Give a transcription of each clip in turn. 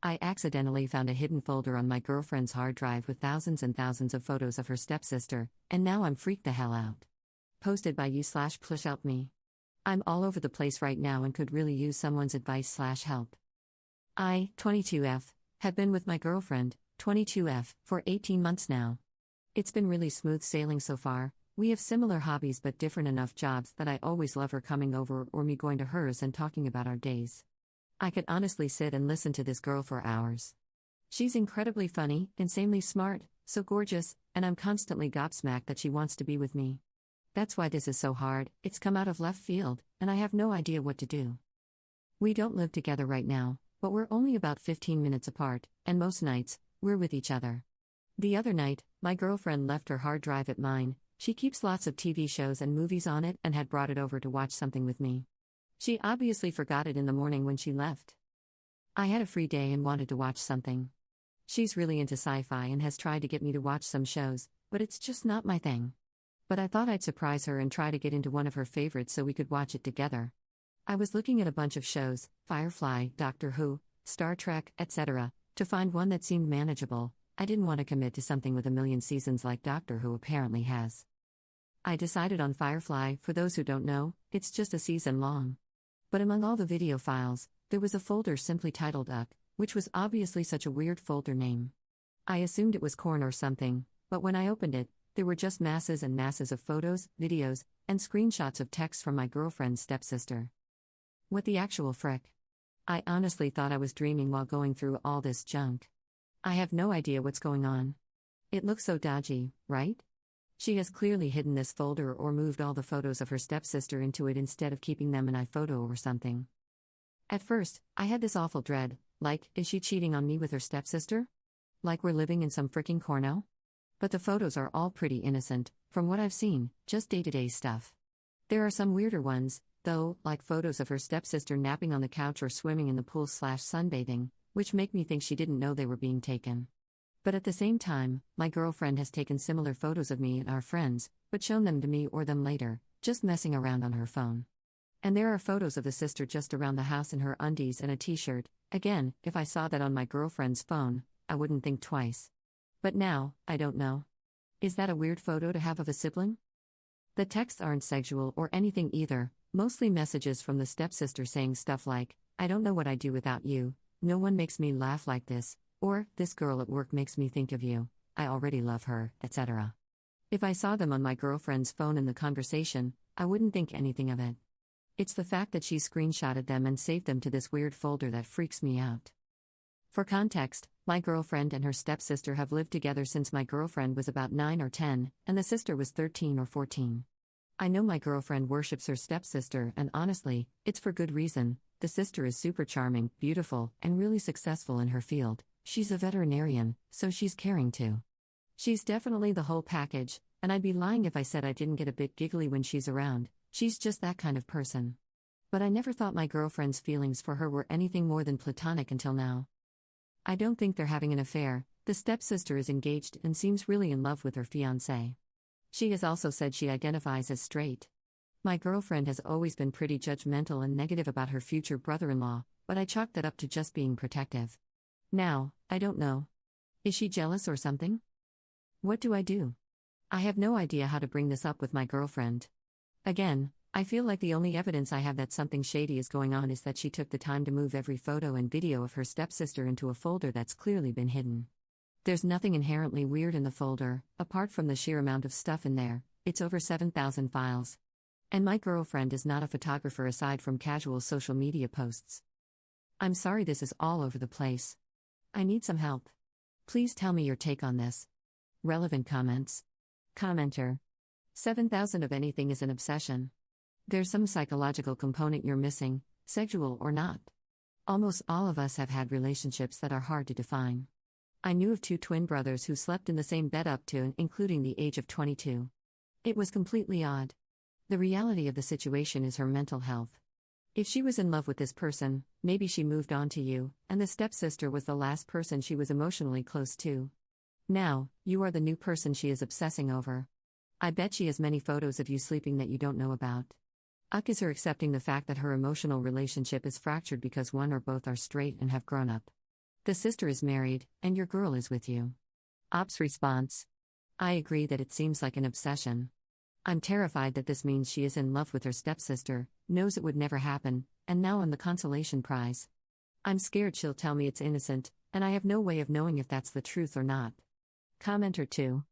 I accidentally found a hidden folder on my girlfriend's hard drive with thousands and thousands of photos of her stepsister, and now I'm freaked the hell out. Posted by you/push-help-me. I'm all over the place right now and could really use someone's advice/help. I, 22F, have been with my girlfriend, 22F, for 18 months now. It's been really smooth sailing so far. We have similar hobbies but different enough jobs that I always love her coming over or me going to hers and talking about our days. I could honestly sit and listen to this girl for hours. She's incredibly funny, insanely smart, so gorgeous, and I'm constantly gobsmacked that she wants to be with me. That's why this is so hard. It's come out of left field, and I have no idea what to do. We don't live together right now, but we're only about 15 minutes apart, and most nights, we're with each other. The other night, my girlfriend left her hard drive at mine. She keeps lots of TV shows and movies on it and had brought it over to watch something with me. She obviously forgot it in the morning when she left. I had a free day and wanted to watch something. She's really into sci-fi and has tried to get me to watch some shows, but it's just not my thing. But I thought I'd surprise her and try to get into one of her favorites so we could watch it together. I was looking at a bunch of shows, Firefly, Doctor Who, Star Trek, etc., to find one that seemed manageable. I didn't want to commit to something with a million seasons like Doctor Who apparently has. I decided on Firefly. For those who don't know, it's just a season long. But among all the video files, there was a folder simply titled UCK, which was obviously such a weird folder name. I assumed it was corn or something, but when I opened it, there were just masses and masses of photos, videos, and screenshots of texts from my girlfriend's stepsister. What the actual frick? I honestly thought I was dreaming while going through all this junk. I have no idea what's going on. It looks so dodgy, right? She has clearly hidden this folder or moved all the photos of her stepsister into it instead of keeping them in iPhoto or something. At first, I had this awful dread, like, is she cheating on me with her stepsister? Like we're living in some fricking corno? But the photos are all pretty innocent, from what I've seen, just day-to-day stuff. There are some weirder ones, though, like photos of her stepsister napping on the couch or swimming in the pool/sunbathing, which make me think she didn't know they were being taken. But at the same time, my girlfriend has taken similar photos of me and our friends, but shown them to me or them later, just messing around on her phone. And there are photos of the sister just around the house in her undies and a t-shirt. Again, if I saw that on my girlfriend's phone, I wouldn't think twice. But now, I don't know. Is that a weird photo to have of a sibling? The texts aren't sexual or anything either, mostly messages from the stepsister saying stuff like, I don't know what I'd do without you, no one makes me laugh like this, or, this girl at work makes me think of you, I already love her, etc. If I saw them on my girlfriend's phone in the conversation, I wouldn't think anything of it. It's the fact that she screenshotted them and saved them to this weird folder that freaks me out. For context, my girlfriend and her stepsister have lived together since my girlfriend was about 9 or 10, and the sister was 13 or 14. I know my girlfriend worships her stepsister, and honestly, it's for good reason. The sister is super charming, beautiful, and really successful in her field. She's a veterinarian, so she's caring too. She's definitely the whole package, and I'd be lying if I said I didn't get a bit giggly when she's around. She's just that kind of person. But I never thought my girlfriend's feelings for her were anything more than platonic until now. I don't think they're having an affair. The stepsister is engaged and seems really in love with her fiancé. She has also said she identifies as straight. My girlfriend has always been pretty judgmental and negative about her future brother-in-law, but I chalked that up to just being protective. Now, I don't know. Is she jealous or something? What do I do? I have no idea how to bring this up with my girlfriend. Again, I feel like the only evidence I have that something shady is going on is that she took the time to move every photo and video of her stepsister into a folder that's clearly been hidden. There's nothing inherently weird in the folder, apart from the sheer amount of stuff in there. It's over 7,000 files. And my girlfriend is not a photographer aside from casual social media posts. I'm sorry this is all over the place. I need some help. Please tell me your take on this. Relevant comments. Commenter. 7,000 of anything is an obsession. There's some psychological component you're missing, sexual or not. Almost all of us have had relationships that are hard to define. I knew of 2 twin brothers who slept in the same bed up to and including the age of 22. It was completely odd. The reality of the situation is her mental health. If she was in love with this person, maybe she moved on to you, and the stepsister was the last person she was emotionally close to. Now, you are the new person she is obsessing over. I bet she has many photos of you sleeping that you don't know about. UCK is her accepting the fact that her emotional relationship is fractured because one or both are straight and have grown up. The sister is married, and your girl is with you. Ops response. I agree that it seems like an obsession. I'm terrified that this means she is in love with her stepsister, knows it would never happen, and now I'm the consolation prize. I'm scared she'll tell me it's innocent, and I have no way of knowing if that's the truth or not. Commenter 2.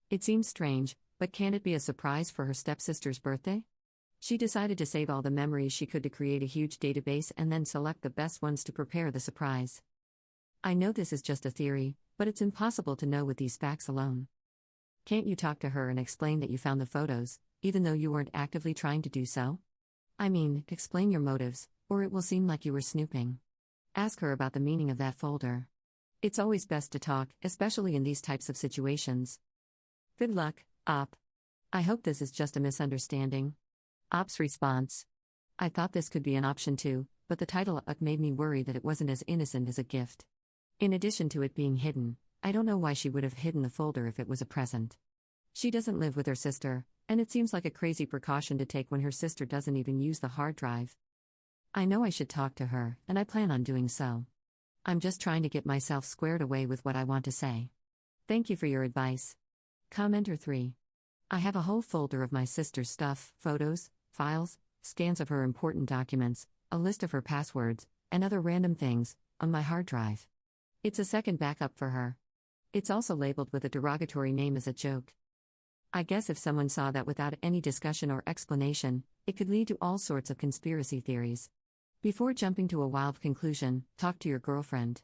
It seems strange, but can it be a surprise for her stepsister's birthday? She decided to save all the memories she could to create a huge database and then select the best ones to prepare the surprise. I know this is just a theory, but it's impossible to know with these facts alone. Can't you talk to her and explain that you found the photos, even though you weren't actively trying to do so? I mean, explain your motives, or it will seem like you were snooping. Ask her about the meaning of that folder. It's always best to talk, especially in these types of situations. Good luck, Op. I hope this is just a misunderstanding. Op's response. I thought this could be an option too, but the title made me worry that it wasn't as innocent as a gift. In addition to it being hidden, I don't know why she would have hidden the folder if it was a present. She doesn't live with her sister, and it seems like a crazy precaution to take when her sister doesn't even use the hard drive. I know I should talk to her, and I plan on doing so. I'm just trying to get myself squared away with what I want to say. Thank you for your advice. Commenter 3. I have a whole folder of my sister's stuff, photos, files, scans of her important documents, a list of her passwords, and other random things, on my hard drive. It's a second backup for her. It's also labeled with a derogatory name as a joke. I guess if someone saw that without any discussion or explanation, it could lead to all sorts of conspiracy theories. Before jumping to a wild conclusion, talk to your girlfriend.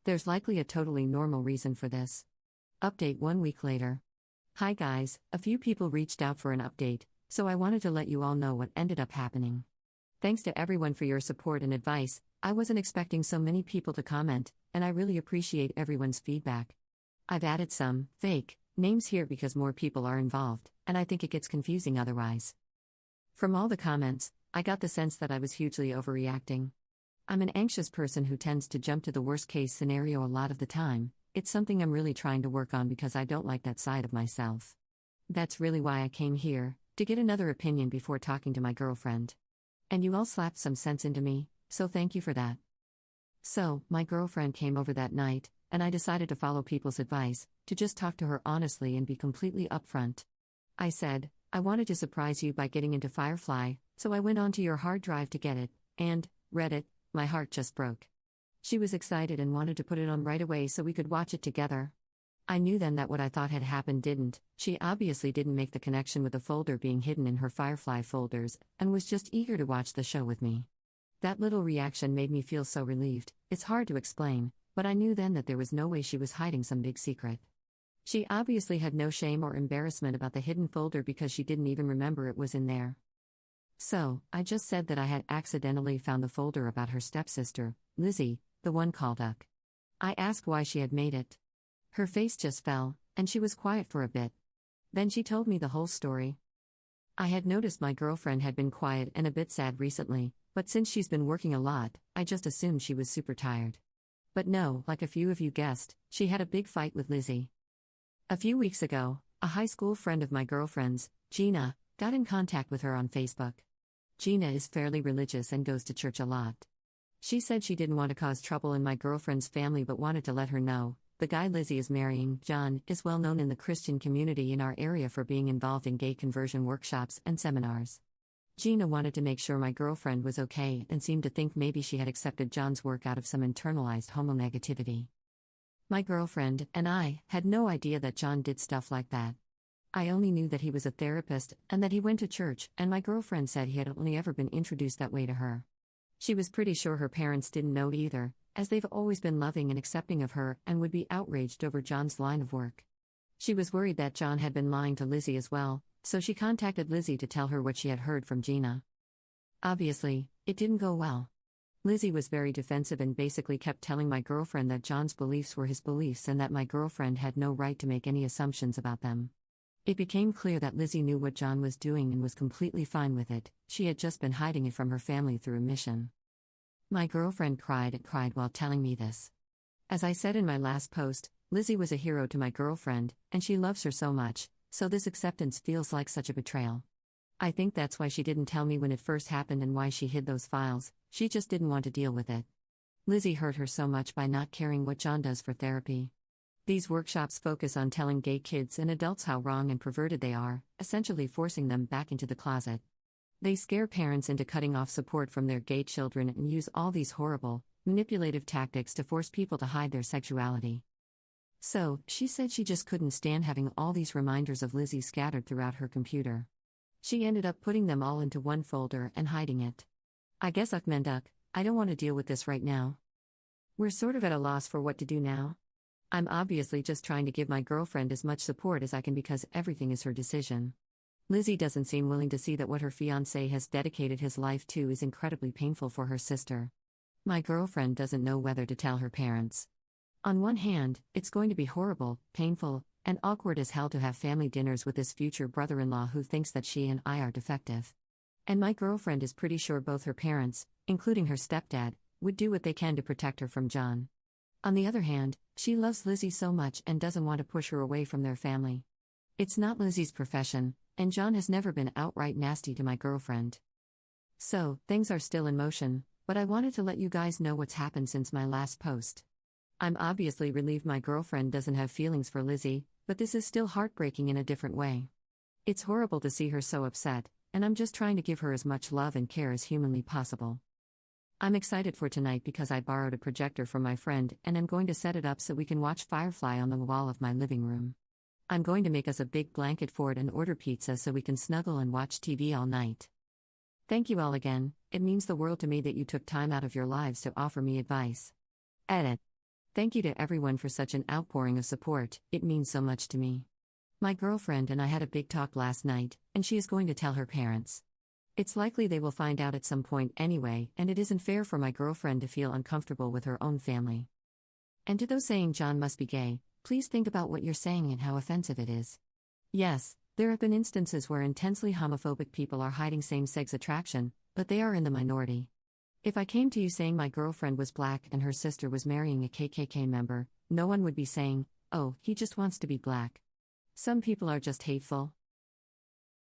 There's likely a totally normal reason for this. Update 1 week later. Hi guys, a few people reached out for an update, so I wanted to let you all know what ended up happening. Thanks to everyone for your support and advice. I wasn't expecting so many people to comment, and I really appreciate everyone's feedback. I've added some fake names here because more people are involved, and I think it gets confusing otherwise. From all the comments, I got the sense that I was hugely overreacting. I'm an anxious person who tends to jump to the worst case scenario a lot of the time. It's something I'm really trying to work on because I don't like that side of myself. That's really why I came here, to get another opinion before talking to my girlfriend. And you all slapped some sense into me, so thank you for that. So, my girlfriend came over that night, and I decided to follow people's advice, to just talk to her honestly and be completely upfront. I said, I wanted to surprise you by getting into Firefly, so I went onto your hard drive to get it, and read it. My heart just broke. She was excited and wanted to put it on right away so we could watch it together. I knew then that what I thought had happened didn't. She obviously didn't make the connection with the folder being hidden in her Firefly folders, and was just eager to watch the show with me. That little reaction made me feel so relieved. It's hard to explain, but I knew then that there was no way she was hiding some big secret. She obviously had no shame or embarrassment about the hidden folder because she didn't even remember it was in there. So, I just said that I had accidentally found the folder about her stepsister, Lizzie, the one called Uck. I asked why she had made it. Her face just fell, and she was quiet for a bit. Then she told me the whole story. I had noticed my girlfriend had been quiet and a bit sad recently, but since she's been working a lot, I just assumed she was super tired. But no, like a few of you guessed, she had a big fight with Lizzie. A few weeks ago, a high school friend of my girlfriend's, Gina, got in contact with her on Facebook. Gina is fairly religious and goes to church a lot. She said she didn't want to cause trouble in my girlfriend's family but wanted to let her know. The guy Lizzie is marrying, John, is well known in the Christian community in our area for being involved in gay conversion workshops and seminars. Gina wanted to make sure my girlfriend was okay and seemed to think maybe she had accepted John's work out of some internalized homonegativity. My girlfriend and I had no idea that John did stuff like that. I only knew that he was a therapist and that he went to church, and my girlfriend said he had only ever been introduced that way to her. She was pretty sure her parents didn't know either, as they've always been loving and accepting of her and would be outraged over John's line of work. She was worried that John had been lying to Lizzie as well, so she contacted Lizzie to tell her what she had heard from Gina. Obviously, it didn't go well. Lizzie was very defensive and basically kept telling my girlfriend that John's beliefs were his beliefs and that my girlfriend had no right to make any assumptions about them. It became clear that Lizzie knew what John was doing and was completely fine with it. She had just been hiding it from her family through a mission. My girlfriend cried and cried while telling me this. As I said in my last post, Lizzie was a hero to my girlfriend, and she loves her so much, so this acceptance feels like such a betrayal. I think that's why she didn't tell me when it first happened and why she hid those files. She just didn't want to deal with it. Lizzie hurt her so much by not caring what John does for therapy. These workshops focus on telling gay kids and adults how wrong and perverted they are, essentially forcing them back into the closet. They scare parents into cutting off support from their gay children and use all these horrible, manipulative tactics to force people to hide their sexuality. So, she said she just couldn't stand having all these reminders of Lizzie scattered throughout her computer. She ended up putting them all into one folder and hiding it. I guess Ukmenduk, I don't want to deal with this right now. We're sort of at a loss for what to do now. I'm obviously just trying to give my girlfriend as much support as I can because everything is her decision. Lizzie doesn't seem willing to see that what her fiancé has dedicated his life to is incredibly painful for her sister. My girlfriend doesn't know whether to tell her parents. On one hand, it's going to be horrible, painful, and awkward as hell to have family dinners with this future brother-in-law who thinks that she and I are defective. And my girlfriend is pretty sure both her parents, including her stepdad, would do what they can to protect her from John. On the other hand, she loves Lizzie so much and doesn't want to push her away from their family. It's not Lizzie's profession, and John has never been outright nasty to my girlfriend. So, things are still in motion, but I wanted to let you guys know what's happened since my last post. I'm obviously relieved my girlfriend doesn't have feelings for Lizzie, but this is still heartbreaking in a different way. It's horrible to see her so upset, and I'm just trying to give her as much love and care as humanly possible. I'm excited for tonight because I borrowed a projector from my friend and I'm going to set it up so we can watch Firefly on the wall of my living room. I'm going to make us a big blanket for it and order pizza so we can snuggle and watch TV all night. Thank you all again, it means the world to me that you took time out of your lives to offer me advice. Edit. Thank you to everyone for such an outpouring of support, it means so much to me. My girlfriend and I had a big talk last night, and she is going to tell her parents. It's likely they will find out at some point anyway, and it isn't fair for my girlfriend to feel uncomfortable with her own family. And to those saying John must be gay, please think about what you're saying and how offensive it is. Yes, there have been instances where intensely homophobic people are hiding same-sex attraction, but they are in the minority. If I came to you saying my girlfriend was black and her sister was marrying a KKK member, no one would be saying, "Oh, he just wants to be black." Some people are just hateful.